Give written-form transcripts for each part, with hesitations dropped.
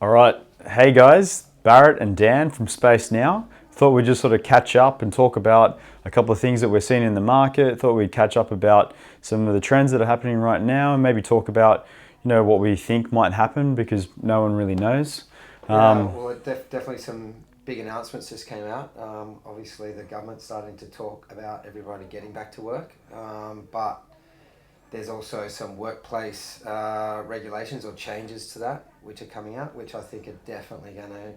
All right. Hey guys, Barrett and Dan from Spacenow. Thought we'd just sort of catch up and talk about a couple of things that we're seeing in the market. Thought we'd catch up about some of the trends that are happening right now and maybe talk about, what we think might happen because no one really knows. Definitely some big announcements just came out. Obviously, the government's starting to talk about everybody getting back to work, but there's also some workplace regulations or changes to that which are coming out, which I think are definitely going to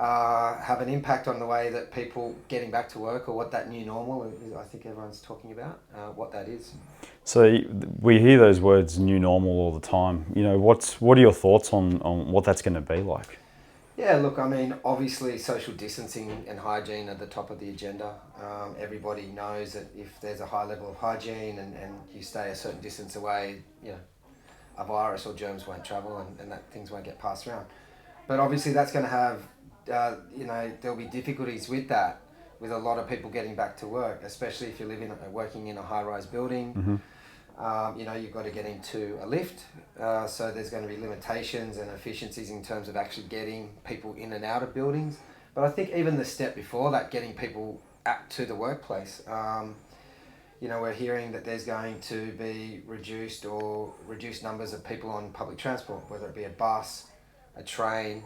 have an impact on the way that people getting back to work or what that new normal is. I think everyone's talking about what that is. So we hear those words "new normal" all the time. What are your thoughts on what that's going to be like? Yeah, look, I mean, obviously social distancing and hygiene are the top of the agenda. Everybody knows that if there's a high level of hygiene and you stay a certain distance away, a virus or germs won't travel and that things won't get passed around. But obviously that's going to have, there'll be difficulties with that, with a lot of people getting back to work, especially if you're working in a high-rise building. Mm-hmm. You've got to get into a lift, so there's going to be limitations and efficiencies in terms of actually getting people in and out of buildings. But I think even the step before that, getting people out to the workplace, we're hearing that there's going to be reduced numbers of people on public transport, whether it be a bus, a train.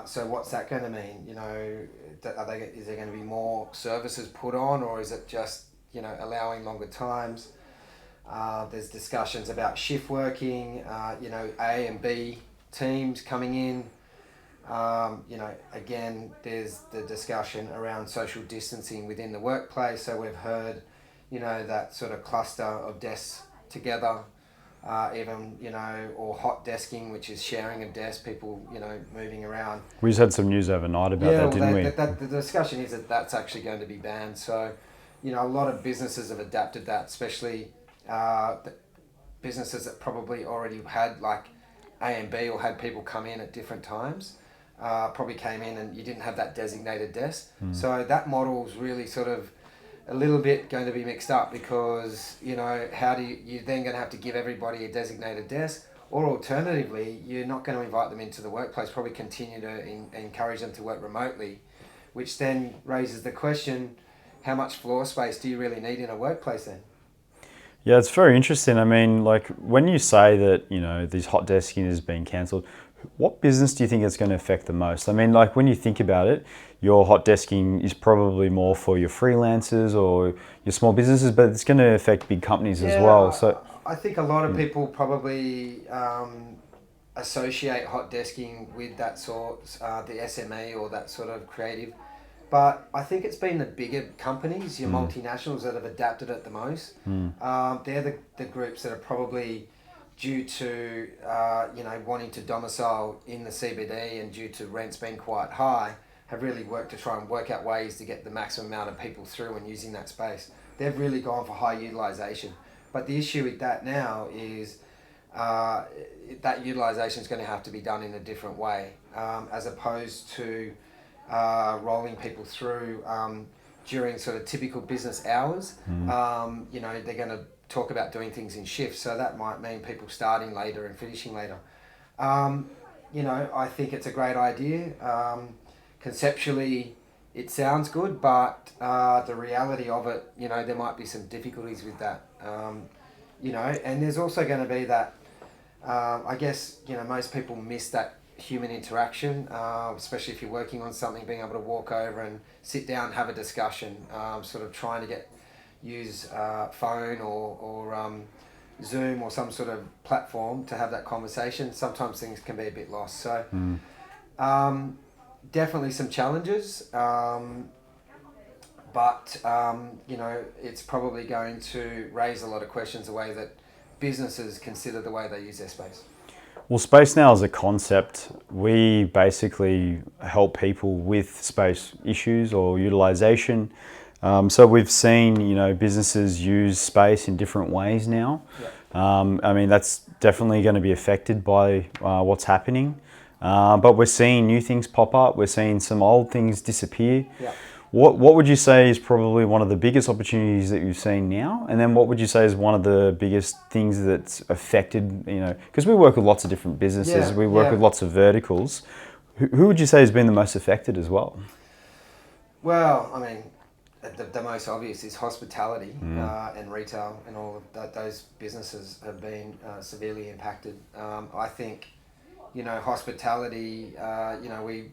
So what's that going to mean? Is there going to be more services put on, or is it just allowing longer times? There's discussions about shift working, A and B teams coming in. Again, there's the discussion around social distancing within the workplace. So we've heard, that sort of cluster of desks together, or hot desking, which is sharing a desk, people, moving around. We just had some news overnight about that, didn't we? The discussion is that that's actually going to be banned. So, a lot of businesses have adapted that, especially businesses that probably already had like A and B or had people come in at different times, probably came in and you didn't have that designated desk. So that model's really sort of a little bit going to be mixed up because, how do you're then going to have to give everybody a designated desk, or alternatively, you're not going to invite them into the workplace, probably continue to encourage them to work remotely, which then raises the question, how much floor space do you really need in a workplace then? Yeah, it's very interesting. I mean, like when you say that, these hot desking is being cancelled, what business do you think it's going to affect the most? I mean, like when you think about it, your hot desking is probably more for your freelancers or your small businesses, but it's going to affect big companies as well. So I think a lot of people probably associate hot desking with that sort, the SME or that sort of creative. But I think it's been the bigger companies, your multinationals, that have adapted it the most. They're the groups that are probably due to, wanting to domicile in the CBD and due to rents being quite high, have really worked to try and work out ways to get the maximum amount of people through and using that space. They've really gone for high utilisation. But the issue with that now is that utilisation is going to have to be done in a different way, as opposed to rolling people through during sort of typical business hours. They're going to talk about doing things in shifts, so that might mean people starting later and finishing later. I think it's a great idea. Conceptually, it sounds good, but the reality of it, there might be some difficulties with that. And there's also going to be that, I guess, most people miss that human interaction, especially if you're working on something, being able to walk over and sit down and have a discussion, sort of trying to use phone or Zoom or some sort of platform to have that conversation. Sometimes things can be a bit lost. So definitely some challenges, but it's probably going to raise a lot of questions the way that businesses consider the way they use their space. Well, Spacenow as a concept, we basically help people with space issues or utilisation. So we've seen, businesses use space in different ways now. I mean, that's definitely going to be affected by what's happening. But we're seeing new things pop up. We're seeing some old things disappear. What would you say is probably one of the biggest opportunities that you've seen now? And then what would you say is one of the biggest things that's affected, because we work with lots of different businesses, Yeah, we work yeah. with lots of verticals. Who would you say has been the most affected as well? Well, I mean, the most obvious is hospitality and retail, and all of those businesses have been severely impacted. I think, hospitality, we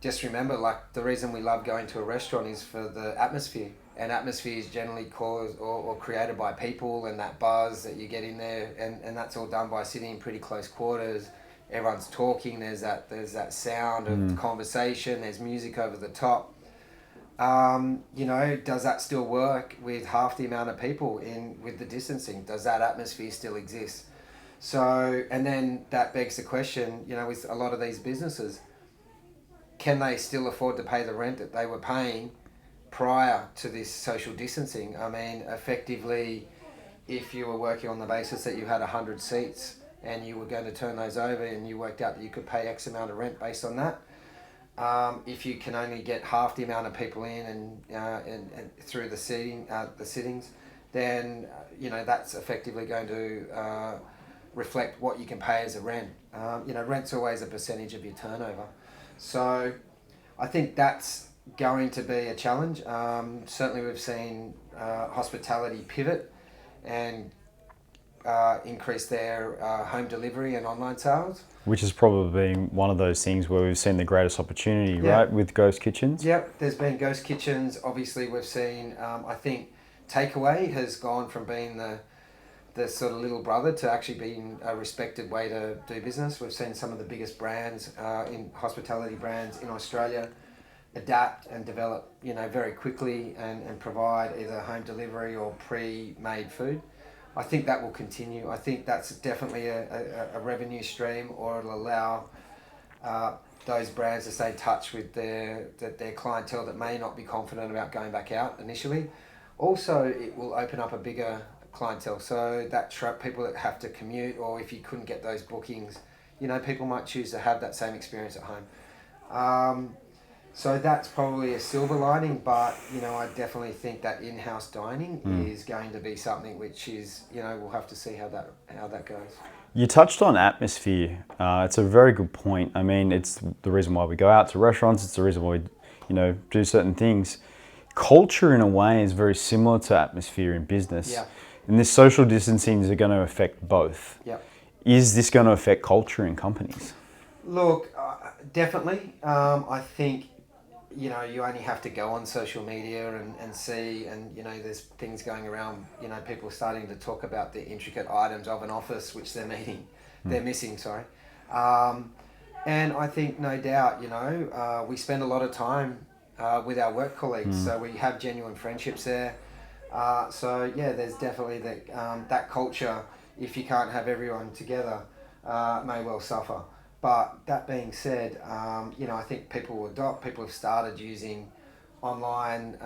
just remember, like, the reason we love going to a restaurant is for the atmosphere. And atmosphere is generally caused or created by people, and that buzz that you get in there, and that's all done by sitting in pretty close quarters. Everyone's talking, there's that sound of conversation, there's music over the top. Does that still work with half the amount of people with the distancing? Does that atmosphere still exist? So, and then that begs the question, with a lot of these businesses, can they still afford to pay the rent that they were paying prior to this social distancing? I mean, effectively, if you were working on the basis that you had 100 seats and you were going to turn those over and you worked out that you could pay X amount of rent based on that, if you can only get half the amount of people in and through the sittings, then that's effectively going to reflect what you can pay as a rent. Rent's always a percentage of your turnover, so I think that's going to be a challenge. Certainly, we've seen hospitality pivot and increase their home delivery and online sales. Which has probably been one of those things where we've seen the greatest opportunity, Yeah. right, with ghost kitchens? Yep, there's been ghost kitchens. Obviously, we've seen, I think, takeaway has gone from being the sort of little brother to actually being a respected way to do business. We've seen some of the biggest brands, in hospitality brands in Australia, adapt and develop, very quickly and provide either home delivery or pre-made food. I think that will continue. I think that's definitely a revenue stream, or it'll allow those brands to stay in touch with their clientele that may not be confident about going back out initially. Also, it will open up a bigger clientele, so that people that have to commute, or if you couldn't get those bookings, people might choose to have that same experience at home. So that's probably a silver lining, but I definitely think that in-house dining is going to be something which is, we'll have to see how that goes. You touched on atmosphere. It's a very good point. I mean, it's the reason why we go out to restaurants. It's the reason why we, do certain things. Culture, in a way, is very similar to atmosphere in business. Yeah. And this social distancing is going to affect both. Yeah. Is this going to affect culture in companies? Look, definitely. I think, you only have to go on social media and see, and, there's things going around, people starting to talk about the intricate items of an office which they're missing, sorry. And I think, no doubt, we spend a lot of time with our work colleagues, so we have genuine friendships there. So yeah, there's definitely that culture, if you can't have everyone together, may well suffer. But that being said, I think people have started using online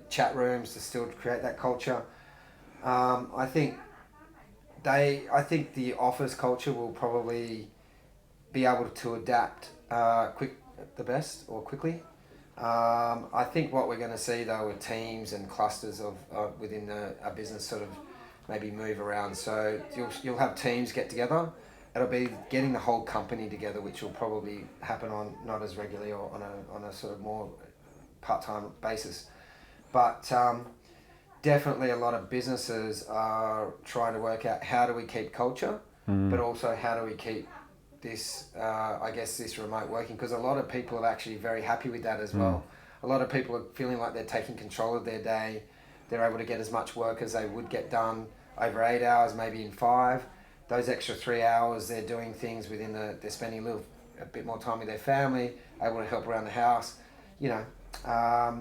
chat rooms to still create that culture. I think the office culture will probably be able to adapt quickly. I think what we're going to see, though, are teams and clusters of within a business sort of maybe move around. So you'll have teams get together. It'll be getting the whole company together, which will probably happen on not as regularly or on a sort of more part-time basis. But definitely a lot of businesses are trying to work out how do we keep culture, but also how do we keep this, this remote working, because a lot of people are actually very happy with that as well. A lot of people are feeling like they're taking control of their day. They're able to get as much work as they would get done over 8 hours, maybe in 5. Those extra 3 hours, they're doing things they're spending a bit more time with their family, able to help around the house. A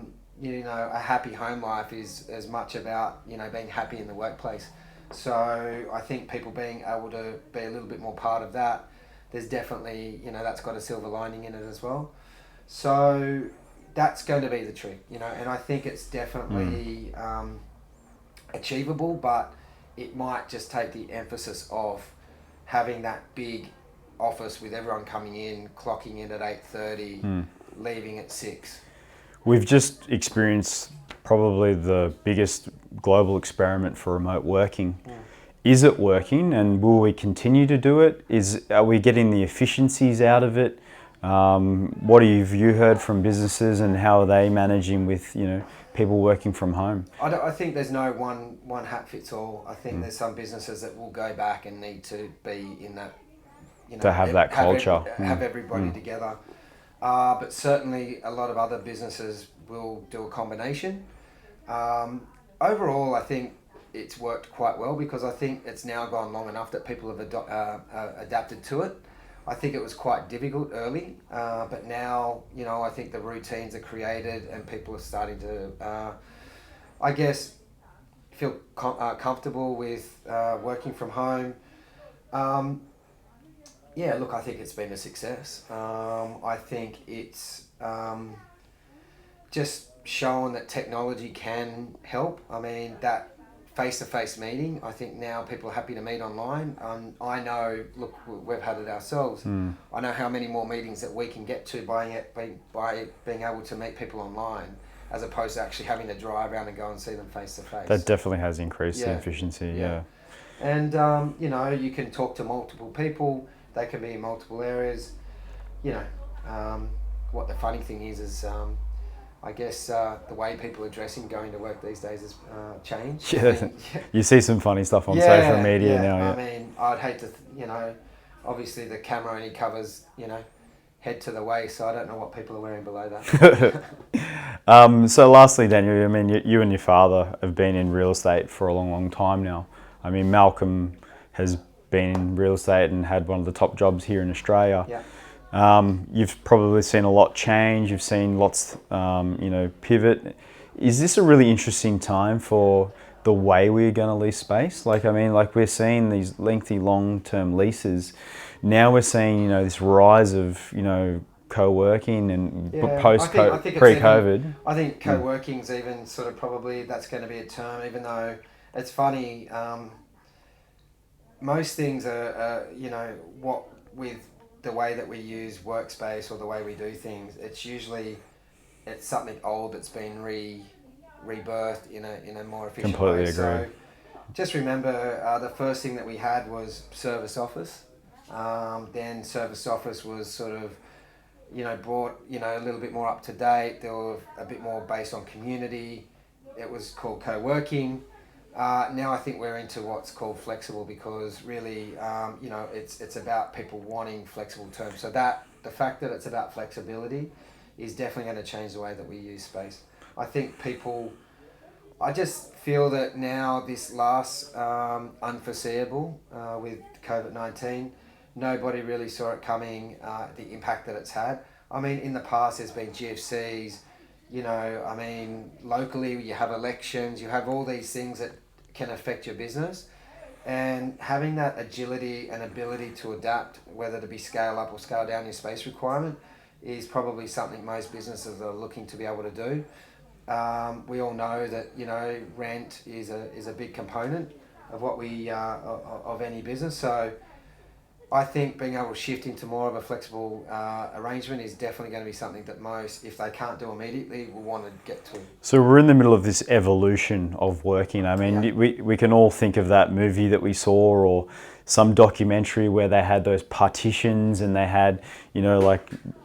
happy home life is as much about, being happy in the workplace. So I think people being able to be a little bit more part of that, there's definitely, that's got a silver lining in it as well. So that's going to be the trick, and I think it's definitely achievable, but it might just take the emphasis of having that big office with everyone coming in, clocking in at 8:30, leaving at 6. We've just experienced probably the biggest global experiment for remote working. Is it working, and will we continue to do it? Are we getting the efficiencies out of it? What have you heard from businesses, and how are they managing with people working from home? I think there's no one hat fits all. I think there's some businesses that will go back and need to be in that, To have that culture. have everybody together. But certainly a lot of other businesses will do a combination. Overall, I think it's worked quite well, because I think it's now gone long enough that people have adapted to it. I think it was quite difficult early, but now, I think the routines are created and people are starting to, I guess, feel comfortable with working from home. Yeah, look, I think it's been a success. I think it's just shown that technology can help. I mean, that face-to-face meeting, I think now people are happy to meet online. I know, look, we've had it ourselves. I know how many more meetings that we can get to by being able to meet people online, as opposed to actually having to drive around and go and see them face-to-face. That definitely has increased the efficiency, yeah. And, you can talk to multiple people. They can be in multiple areas. What the funny thing is I guess the way people are dressing going to work these days has changed. Yeah, you see some funny stuff on social media now. Yeah. I mean, I'd hate to, obviously the camera only covers, head to the waist, so I don't know what people are wearing below that. So lastly, Daniel, I mean, you and your father have been in real estate for a long time now. I mean, Malcolm has been in real estate and had one of the top jobs here in Australia. Yeah. You've probably seen a lot change. You've seen lots, pivot. Is this a really interesting time for the way we're going to lease space? We're seeing these lengthy, long-term leases. Now we're seeing, this rise of, co-working and pre-COVID. I think co-working's even sort of probably that's going to be a term, even though it's funny. Most things are, what with the way that we use workspace or the way we do things, it's something old that's been rebirthed in a more efficient Completely way. Agree. So just remember, the first thing that we had was service office. Then service office was sort of, brought, a little bit more up to date. They were a bit more based on community. It was called co-working. Now I think we're into what's called flexible, because really, it's about people wanting flexible terms. So the fact that it's about flexibility is definitely going to change the way that we use space. I think I just feel that now this last unforeseeable with COVID-19, nobody really saw it coming, the impact that it's had. I mean, in the past there's been GFCs, locally you have elections, you have all these things that can affect your business, and having that agility and ability to adapt, whether to be scale up or scale down your space requirement, is probably something most businesses are looking to be able to do. We all know that rent is a big component of what we of any business. So I think being able to shift into more of a flexible arrangement is definitely going to be something that most, if they can't do immediately, will want to get to. So we're in the middle of this evolution of working. I mean, we can all think of that movie that we saw, or some documentary where they had those partitions and they had,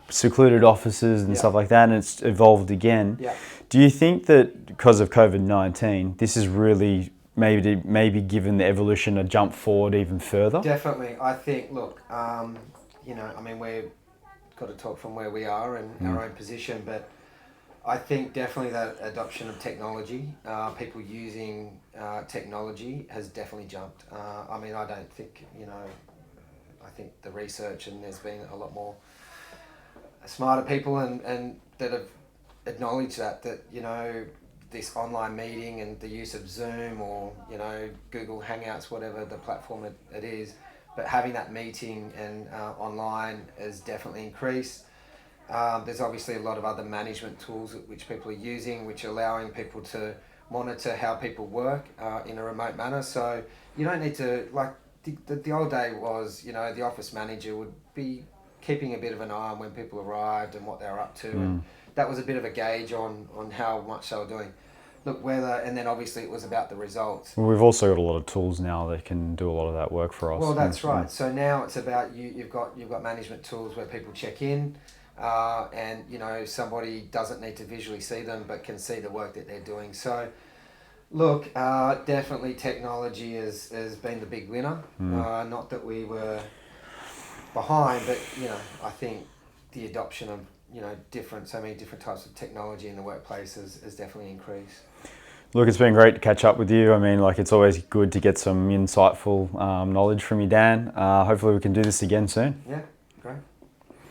secluded offices and stuff like that, and it's evolved again. Yeah. Do you think that because of COVID-19, this is really maybe given the evolution a jump forward even further? Definitely. I think, look, we've got to talk from where we are and our own position, but I think definitely that adoption of technology, people using technology has definitely jumped. I don't think, I think the research, and there's been a lot more smarter people and that have acknowledged that this online meeting and the use of Zoom or, Google Hangouts, whatever the platform it is, but having that meeting and online has definitely increased. There's obviously a lot of other management tools which people are using, which are allowing people to monitor how people work in a remote manner. So you don't need to, the old day was, the office manager would be keeping a bit of an eye on when people arrived and what they were up to, and that was a bit of a gauge on how much they were doing. Look, and then obviously it was about the results. Well, we've also got a lot of tools now that can do a lot of that work for us. Well, that's right. So now it's about you've got management tools where people check in, and somebody doesn't need to visually see them but can see the work that they're doing. So look, definitely technology has been the big winner. Not that we were behind, but I think the adoption of so many different types of technology in the workplace has definitely increased. Look, it's been great to catch up with you. I mean, it's always good to get some insightful knowledge from you, Dan. Hopefully we can do this again soon. Yeah.